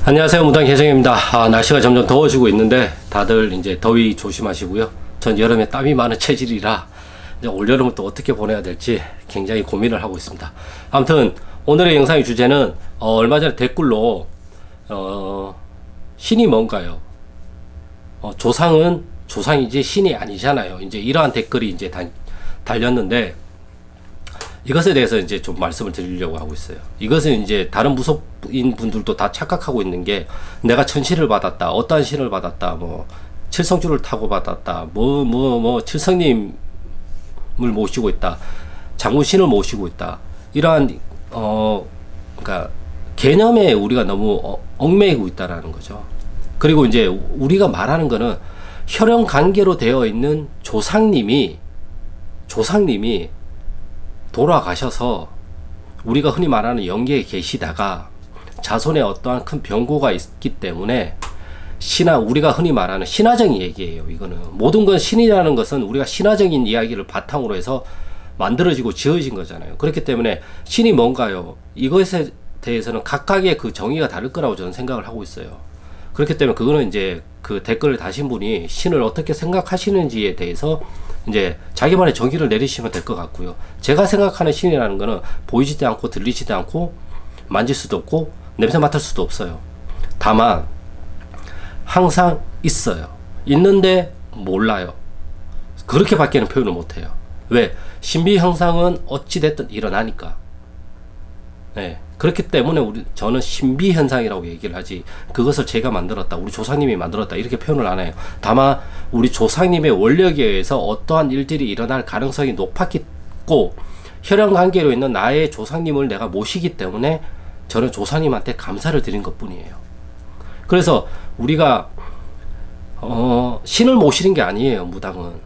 안녕하세요, 무당 혜정입니다. 날씨가 점점 더워지고 있는데 다들 이제 더위 조심하시고요. 전 여름에 땀이 많은 체질이라 이제 올여름을 또 어떻게 보내야 될지 굉장히 고민을 하고 있습니다. 아무튼 오늘의 영상의 주제는 얼마 전에 댓글로 신이 뭔가요? 조상은 조상이지 신이 아니잖아요. 이제 이러한 댓글이 이제 달렸는데 이것에 대해서 이제 좀 말씀을 드리려고 하고 있어요. 이것은 이제 다른 무속인 분들도 다 착각하고 있는 게, 내가 천신을 받았다, 어떠한 신을 받았다, 뭐 칠성주를 타고 받았다, 칠성님을 모시고 있다, 장군신을 모시고 있다, 이러한 그러니까 개념에 우리가 너무 얽매이고 있다라는 거죠. 그리고 이제 우리가 말하는 거는 혈연 관계로 되어 있는 조상님이 돌아가셔서 우리가 흔히 말하는 영계에 계시다가 자손에 어떠한 큰 병고가 있기 때문에 우리가 흔히 말하는 신화적인 얘기예요. 이거는 모든 건, 신이라는 것은 우리가 신화적인 이야기를 바탕으로 해서 만들어지고 지어진 거잖아요. 그렇기 때문에 신이 뭔가요? 이것에 대해서는 각각의 그 정의가 다를 거라고 저는 생각을 하고 있어요. 그렇기 때문에 그거는 이제 그 댓글을 다신 분이 신을 어떻게 생각하시는지에 대해서 이제 자기만의 정의를 내리시면 될 것 같고요. 제가 생각하는 신이라는 거는 보이지도 않고 들리지도 않고 만질 수도 없고 냄새 맡을 수도 없어요. 다만 항상 있어요. 있는데 몰라요. 그렇게밖에는 표현을 못해요. 왜? 신비 현상은 어찌됐든 일어나니까. 네. 그렇기 때문에 저는 신비 현상이라고 얘기를 하지, 그것을 제가 만들었다, 우리 조상님이 만들었다, 이렇게 표현을 안 해요. 다만 우리 조상님의 원력에 의해서 어떠한 일들이 일어날 가능성이 높았고, 혈연 관계로 있는 나의 조상님을 내가 모시기 때문에 저는 조상님한테 감사를 드린 것뿐이에요. 그래서 우리가 신을 모시는 게 아니에요. 무당은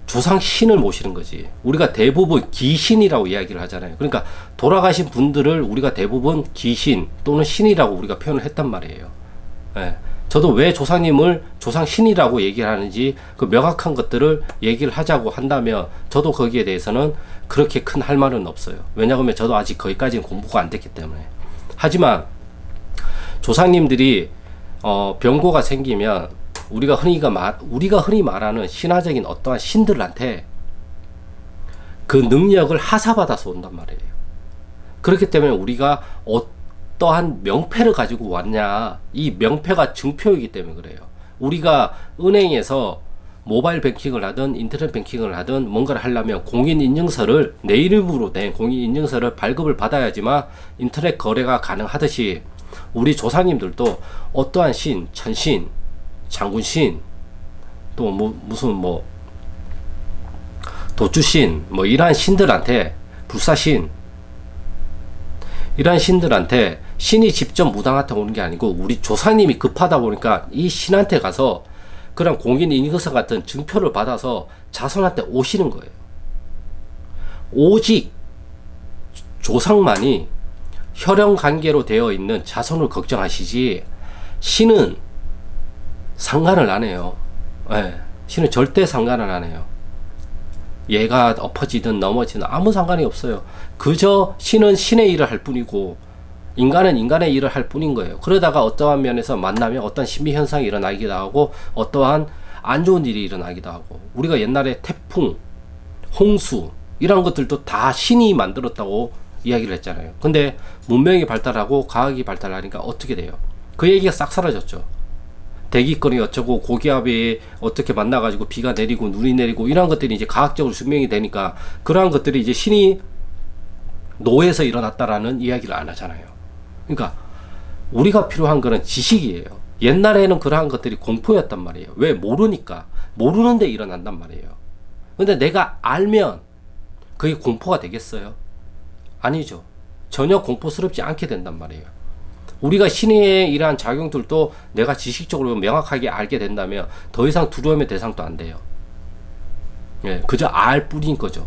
조상 신을 모시는 거지. 우리가 대부분 귀신이라고 이야기를 하잖아요. 그러니까 돌아가신 분들을 우리가 대부분 귀신 또는 신이라고 우리가 표현을 했단 말이에요. 예. 저도 왜 조상님을 조상 신이라고 얘기를 하는지 그 명확한 것들을 얘기를 하자고 한다면 저도 거기에 대해서는 그렇게 큰 할 말은 없어요. 왜냐하면 저도 아직 거기까지는 공부가 안 됐기 때문에. 하지만 조상님들이 병고가 생기면 우리가 흔히 말하는 신화적인 어떠한 신들한테 그 능력을 하사받아서 온단 말이에요. 그렇기 때문에 우리가 어떠한 명패를 가지고 왔냐, 이 명패가 증표이기 때문에 그래요. 우리가 은행에서 모바일 뱅킹을 하든 인터넷 뱅킹을 하든 뭔가를 하려면 공인인증서를, 내 이름으로 된 공인인증서를 발급을 받아야지만 인터넷 거래가 가능하듯이 우리 조상님들도 어떠한 신, 천신, 장군신, 또 무슨 도주신, 이러한 신들한테, 불사신, 이러한 신들한테 신이 직접 무당한테 오는 게 아니고 우리 조상님이 급하다 보니까 이 신한테 가서 그런 공인인증서 같은 증표를 받아서 자손한테 오시는 거예요. 오직 조상만이 혈연 관계로 되어 있는 자손을 걱정하시지, 신은 상관을 안 해요. 네. 신은 절대 상관을 안 해요. 얘가 엎어지든 넘어지든 아무 상관이 없어요. 그저 신은 신의 일을 할 뿐이고 인간은 인간의 일을 할 뿐인 거예요. 그러다가 어떠한 면에서 만나면 어떤 신비 현상이 일어나기도 하고 어떠한 안 좋은 일이 일어나기도 하고, 우리가 옛날에 태풍, 홍수 이런 것들도 다 신이 만들었다고 이야기를 했잖아요. 근데 문명이 발달하고 과학이 발달하니까 어떻게 돼요? 그 얘기가 싹 사라졌죠. 대기권이 어쩌고 고기압이 어떻게 만나가지고 비가 내리고 눈이 내리고 이런 것들이 이제 과학적으로 증명이 되니까 그러한 것들이 이제 신이 노에서 일어났다라는 이야기를 안 하잖아요. 그러니까 우리가 필요한 거는 지식이에요. 옛날에는 그러한 것들이 공포였단 말이에요. 왜? 모르니까. 모르는데 일어난단 말이에요. 근데 내가 알면 그게 공포가 되겠어요? 아니죠. 전혀 공포스럽지 않게 된단 말이에요. 우리가 신의 이러한 작용들도 내가 지식적으로 명확하게 알게 된다면 더 이상 두려움의 대상도 안 돼요. 예, 그저 알 뿐인 거죠.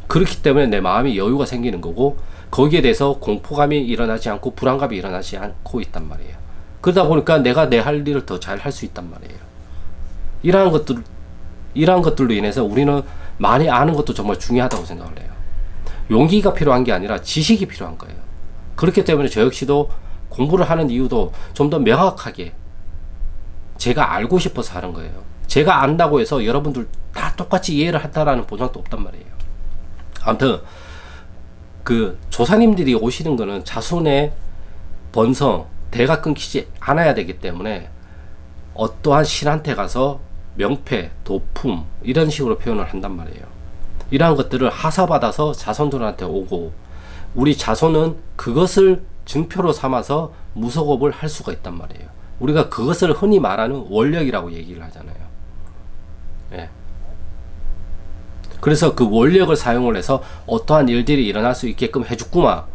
그렇기 때문에 내 마음이 여유가 생기는 거고, 거기에 대해서 공포감이 일어나지 않고 불안감이 일어나지 않고 있단 말이에요. 그러다 보니까 내가 내 할 일을 더 잘 할 수 있단 말이에요. 이러한 것들로 인해서 우리는 많이 아는 것도 정말 중요하다고 생각을 해요. 용기가 필요한 게 아니라 지식이 필요한 거예요. 그렇기 때문에 저 역시도 공부를 하는 이유도 좀 더 명확하게 제가 알고 싶어서 하는 거예요. 제가 안다고 해서 여러분들 다 똑같이 이해를 한다라는 보장도 없단 말이에요. 아무튼 그 조사님들이 오시는 거는 자손의 번성, 대가 끊기지 않아야 되기 때문에 어떠한 신한테 가서 명패, 도품 이런 식으로 표현을 한단 말이에요. 이러한 것들을 하사받아서 자손들한테 오고 우리 자손은 그것을 증표로 삼아서 무속업을 할 수가 있단 말이에요. 우리가 그것을 흔히 말하는 원력이라고 얘기를 하잖아요. 예. 그래서 그 원력을 사용을 해서 어떠한 일들이 일어날 수 있게끔 해줬구나,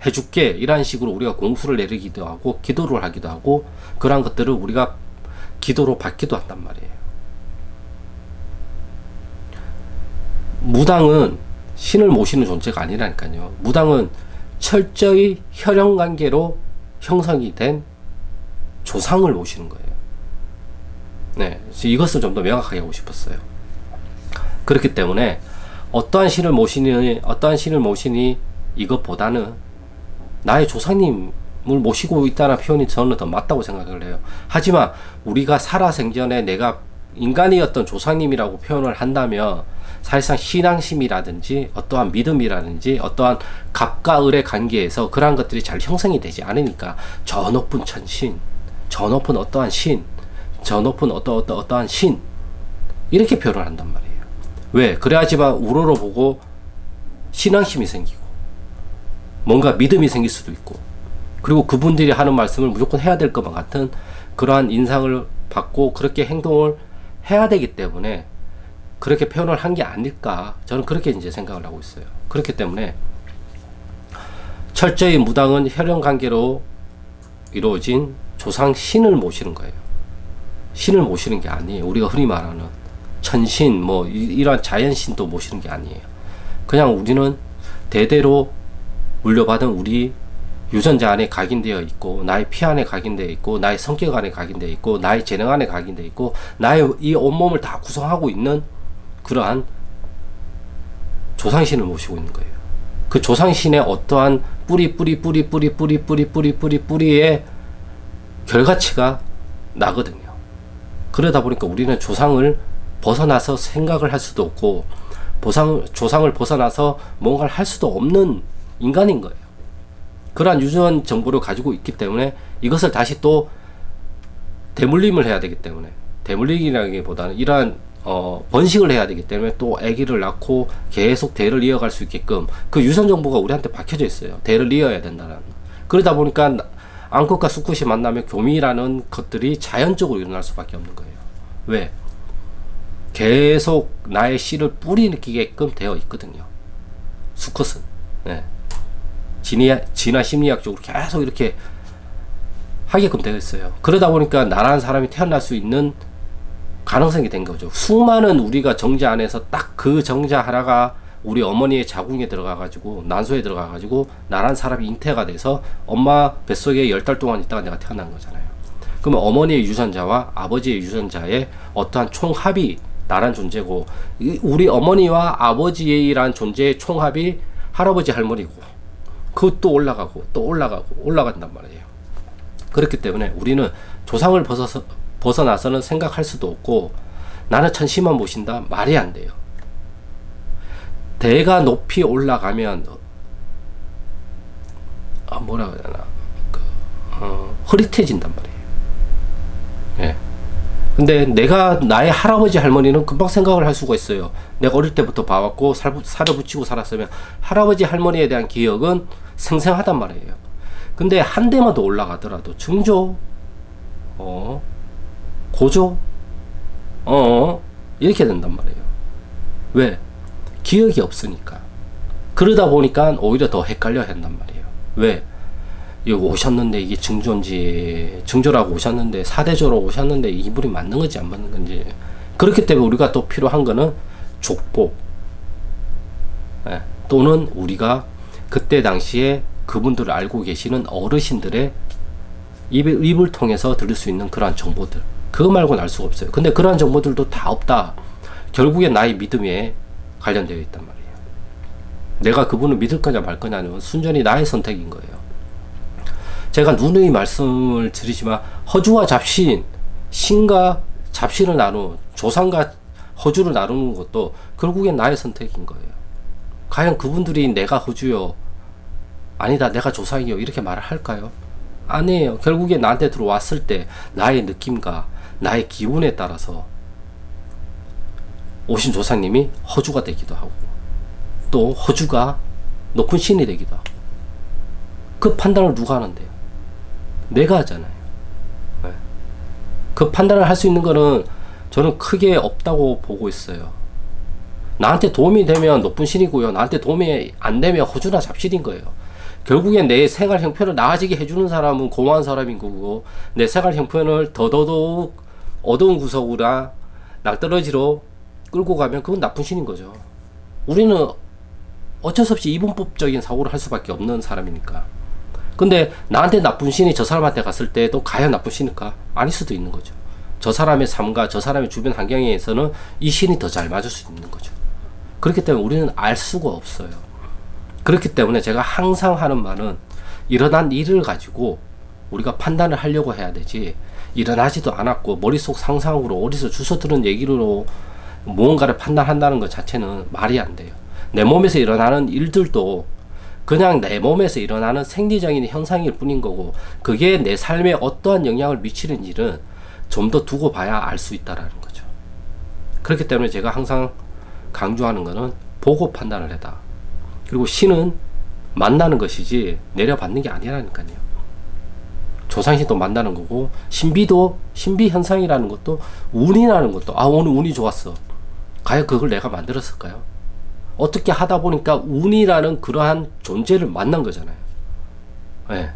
해줄게, 이런 식으로 우리가 공수를 내리기도 하고 기도를 하기도 하고 그러한 것들을 우리가 기도로 받기도 한단 말이에요. 무당은 신을 모시는 존재가 아니라니까요. 무당은 철저히 혈연관계로 형성이 된 조상을 모시는 거예요. 네, 이것을 좀 더 명확하게 하고 싶었어요. 그렇기 때문에 어떠한 신을 모시니 이것보다는 나의 조상님을 모시고 있다는 표현이 저는 더 맞다고 생각을 해요. 하지만 우리가 살아생전에 내가 인간이었던 조상님이라고 표현을 한다면 사실상 신앙심이라든지 어떠한 믿음이라든지 어떠한 갑과 을의 관계에서 그러한 것들이 잘 형성이 되지 않으니까 저 높은 천신, 저 높은 어떠한 신, 저 높은 어떠한 신 이렇게 표현을 한단 말이에요. 왜? 그래야지만 우러러 보고 신앙심이 생기고 뭔가 믿음이 생길 수도 있고 그리고 그분들이 하는 말씀을 무조건 해야 될 것만 같은 그러한 인상을 받고 그렇게 행동을 해야 되기 때문에 그렇게 표현을 한 게 아닐까 저는 그렇게 이제 생각을 하고 있어요. 그렇기 때문에 철저히 무당은 혈연관계로 이루어진 조상 신을 모시는 거예요. 신을 모시는 게 아니에요. 우리가 흔히 말하는 천신 뭐 이러한 자연신도 모시는 게 아니에요. 그냥 우리는 대대로 물려받은 우리 유전자 안에 각인되어 있고 나의 피 안에 각인되어 있고 나의 성격 안에 각인되어 있고 나의 재능 안에 각인되어 있고 나의 이 온몸을 다 구성하고 있는 그러한 조상신을 모시고 있는 거예요. 그 조상신의 어떠한 뿌리의 결과치가 나거든요. 그러다 보니까 우리는 조상을 벗어나서 생각을 할 수도 없고 조상을 벗어나서 뭔가를 할 수도 없는 인간인 거예요. 그러한 유전 정보를 가지고 있기 때문에 이것을 다시 또 대물림을 해야 되기 때문에 대물림이라기보다는 이러한 번식을 해야 되기 때문에 또 아기를 낳고 계속 대를 이어갈 수 있게끔 그 유전 정보가 우리한테 박혀져 있어요. 대를 이어야 된다는. 그러다 보니까 암컷과 수컷이 만나면 교미라는 것들이 자연적으로 일어날 수밖에 없는 거예요. 왜? 계속 나의 씨를 뿌리느끼게끔 되어 있거든요. 수컷은. 네. 진화 심리학적으로 계속 이렇게 하게끔 되어 있어요. 그러다 보니까 나라는 사람이 태어날 수 있는 가능성이 된 거죠. 수많은 우리가 정자 안에서 딱 그 정자 하나가 우리 어머니의 자궁에 들어가가지고 난소에 들어가가지고 나란 사람이 잉태가 돼서 엄마 뱃속에 10달 동안 있다가 내가 태어난 거잖아요. 그러면 어머니의 유전자와 아버지의 유전자의 어떠한 총합이 나란 존재고 우리 어머니와 아버지란 존재의 총합이 할아버지 할머니고 그것도 올라가고 또 올라간단 말이에요. 그렇기 때문에 우리는 조상을 벗어나서는 생각할 수도 없고 나는 천신만 모신다 말이 안 돼요. 대가 높이 올라가면 뭐라고 해야 되나 흐릿해진단 말이에요. 예. 근데 나의 할아버지 할머니는 금방 생각을 할 수가 있어요. 내가 어릴 때부터 봐왔고 살을 붙이고 살았으면 할아버지 할머니에 대한 기억은 생생하단 말이에요. 근데 한 대만 더 올라가더라도 중조 고조 이렇게 된단 말이에요. 왜? 기억이 없으니까. 그러다 보니까 오히려 더 헷갈려 한단 말이에요. 왜? 여기 오셨는데 이게 증조라고 오셨는데 사대조로 오셨는데 이분이 맞는 건지 안 맞는 건지. 그렇기 때문에 우리가 또 필요한 거는 족보, 또는 우리가 그때 당시에 그분들을 알고 계시는 어르신들의 입을 통해서 들을 수 있는 그러한 정보들, 그거 말고는 알 수가 없어요. 근데 그러한 정보들도 다 없다. 결국엔 나의 믿음에 관련되어 있단 말이에요. 내가 그분을 믿을 거냐 말 거냐는 순전히 나의 선택인 거예요. 제가 누누이 말씀을 드리지만 허주와 잡신, 신과 잡신을 나누는, 조상과 허주를 나누는 것도 결국엔 나의 선택인 거예요. 과연 그분들이 내가 허주요, 아니다 내가 조상이요 이렇게 말을 할까요? 아니에요. 결국에 나한테 들어왔을 때 나의 느낌과 나의 기운에 따라서 오신 조상님이 허주가 되기도 하고 또 허주가 높은 신이 되기도 하고, 그 판단을 누가 하는데요? 내가 하잖아요. 네. 그 판단을 할 수 있는 거는 저는 크게 없다고 보고 있어요. 나한테 도움이 되면 높은 신이고요, 나한테 도움이 안 되면 허주나 잡신인 거예요. 결국엔 내 생활 형편을 나아지게 해주는 사람은 고마운 사람인 거고, 내 생활 형편을 더더욱 어두운 구석이나 낭떠러지로 끌고 가면 그건 나쁜 신인 거죠. 우리는 어쩔 수 없이 이분법적인 사고를 할 수밖에 없는 사람이니까. 근데 나한테 나쁜 신이 저 사람한테 갔을 때도 과연 나쁜 신일까? 아닐 수도 있는 거죠. 저 사람의 삶과 저 사람의 주변 환경에서는 이 신이 더 잘 맞을 수 있는 거죠. 그렇기 때문에 우리는 알 수가 없어요. 그렇기 때문에 제가 항상 하는 말은, 일어난 일을 가지고 우리가 판단을 하려고 해야 되지, 일어나지도 않았고 머릿속 상상으로 어디서 주워 들은 얘기로 무언가를 판단한다는 것 자체는 말이 안 돼요. 내 몸에서 일어나는 일들도 그냥 내 몸에서 일어나는 생리적인 현상일 뿐인 거고, 그게 내 삶에 어떠한 영향을 미치는 일은 좀 더 두고 봐야 알 수 있다라는 거죠. 그렇기 때문에 제가 항상 강조하는 거는 보고 판단을 해라. 그리고 신은 만나는 것이지 내려받는 게 아니라니까요. 조상신도 만나는 거고, 신비도, 신비 현상이라는 것도, 운이라는 것도, 아 오늘 운이 좋았어, 과연 그걸 내가 만들었을까요? 어떻게 하다 보니까 운이라는 그러한 존재를 만난 거잖아요. 네.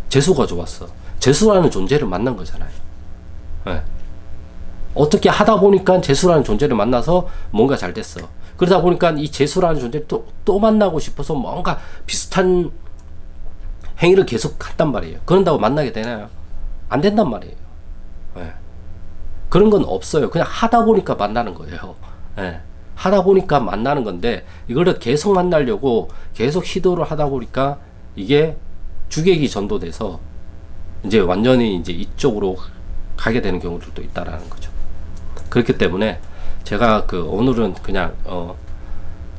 재수가 좋았어, 재수라는 존재를 만난 거잖아요. 네. 어떻게 하다 보니까 재수라는 존재를 만나서 뭔가 잘 됐어. 그러다 보니까 이 재수라는 존재를 또 만나고 싶어서 뭔가 비슷한 행위를 계속 한단 말이에요. 그런다고 만나게 되나요? 안 된단 말이에요. 네. 그런 건 없어요. 그냥 하다 보니까 만나는 거예요. 네. 하다 보니까 만나는 건데, 이거를 계속 만나려고 계속 시도를 하다 보니까 이게 주객이 전도돼서 이제 완전히 이제 이쪽으로 가게 되는 경우들도 있다라는 거죠. 그렇기 때문에 제가 오늘은 그냥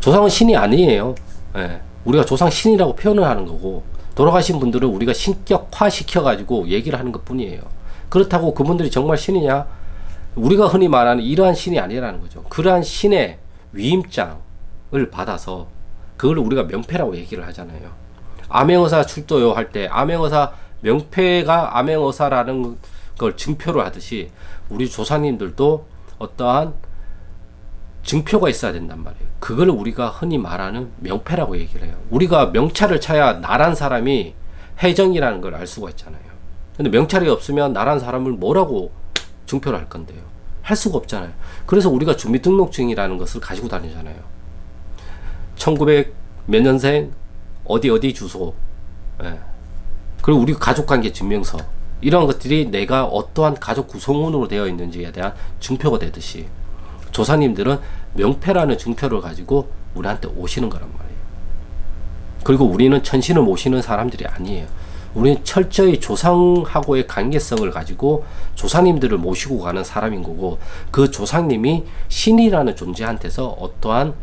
조상은 신이 아니에요. 예. 우리가 조상 신이라고 표현을 하는 거고, 돌아가신 분들은 우리가 신격화 시켜가지고 얘기를 하는 것 뿐이에요. 그렇다고 그분들이 정말 신이냐? 우리가 흔히 말하는 이러한 신이 아니라는 거죠. 그러한 신의 위임장을 받아서 그걸 우리가 명패라고 얘기를 하잖아요. 암행어사 출도요 할 때 암행어사 명패가 암행어사라는 걸 증표를 하듯이, 우리 조상님들도 어떠한 증표가 있어야 된단 말이에요. 그걸 우리가 흔히 말하는 명패라고 얘기를 해요. 우리가 명찰을 차야 나란 사람이 해정이라는 걸 알 수가 있잖아요. 근데 명찰이 없으면 나란 사람을 뭐라고 증표를 할 건데요? 할 수가 없잖아요. 그래서 우리가 주민등록증이라는 것을 가지고 다니잖아요. 1900 몇 년생, 어디 주소, 예. 그리고 우리 가족관계 증명서, 이런 것들이 내가 어떠한 가족 구성원으로 되어 있는지에 대한 증표가 되듯이, 조사님들은 명패라는 증표를 가지고 우리한테 오시는 거란 말이에요. 그리고 우리는 천신을 모시는 사람들이 아니에요. 우리는 철저히 조상하고의 관계성을 가지고 조상님들을 모시고 가는 사람인 거고, 그 조상님이 신이라는 존재한테서 어떠한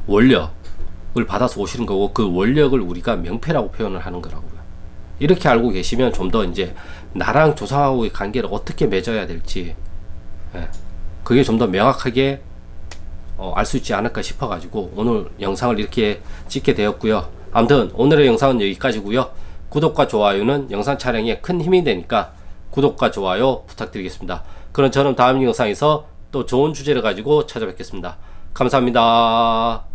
원력을 받아서 오시는 거고, 그 원력을 우리가 명패라고 표현을 하는 거라고요. 이렇게 알고 계시면 좀 더 이제 나랑 조상하고의 관계를 어떻게 맺어야 될지, 그게 좀 더 명확하게 알 수 있지 않을까 싶어가지고 오늘 영상을 이렇게 찍게 되었고요. 아무튼 오늘의 영상은 여기까지고요. 구독과 좋아요는 영상 촬영에 큰 힘이 되니까 구독과 좋아요 부탁드리겠습니다. 그럼 저는 다음 영상에서 또 좋은 주제를 가지고 찾아뵙겠습니다. 감사합니다.